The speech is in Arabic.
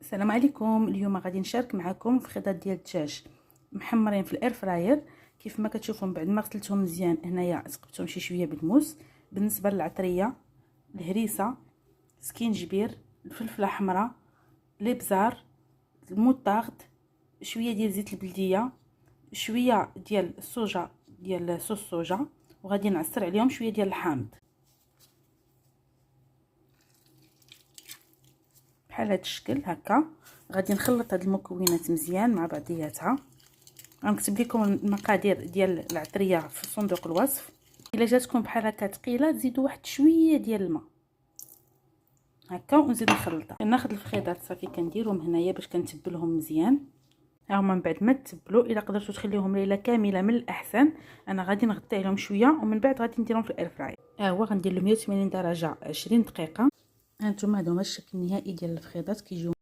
السلام عليكم. اليوم غادي نشارك معكم فخيضات ديال الدجاج محمرين في الاير فراير. كيف ما كتشوفوا بعد ما غسلتهم مزيان هنايا سقبتهم شي شويه بالموس. بالنسبه للعطريه، الهريسه، سكينجبير، الفلفله حمراء، الابزار، الموطارد، شويه ديال زيت البلديه، شويه ديال الصوجا ديال صوص الصوجا، وغادي نعصر عليهم شويه ديال الحامض بحال هذا الشكل هكا. غادي نخلط هاد المكونات مزيان مع بعضياتها. غنكتب لكم المقادير ديال العطريه في صندوق الوصف. الا جاتكم بحال هكا ثقيله تزيدوا واحد شويه ديال الماء هكا ونزيد نخلطها. كناخذ الفخيضات صافي كنديرهم هنايا باش كنتبلهم مزيان. ها هما من بعد ما تبلوا، الا قدرتوا تخليوهم ليله كامله من الاحسن. انا غادي نغطي عليهم شويه ومن بعد غادي نديرهم في الاير فراير. ها هو غندير له 180 درجه 20 دقيقه. هانتوما هادو هما الشكل النهائي ديال الفخيضات كيجيو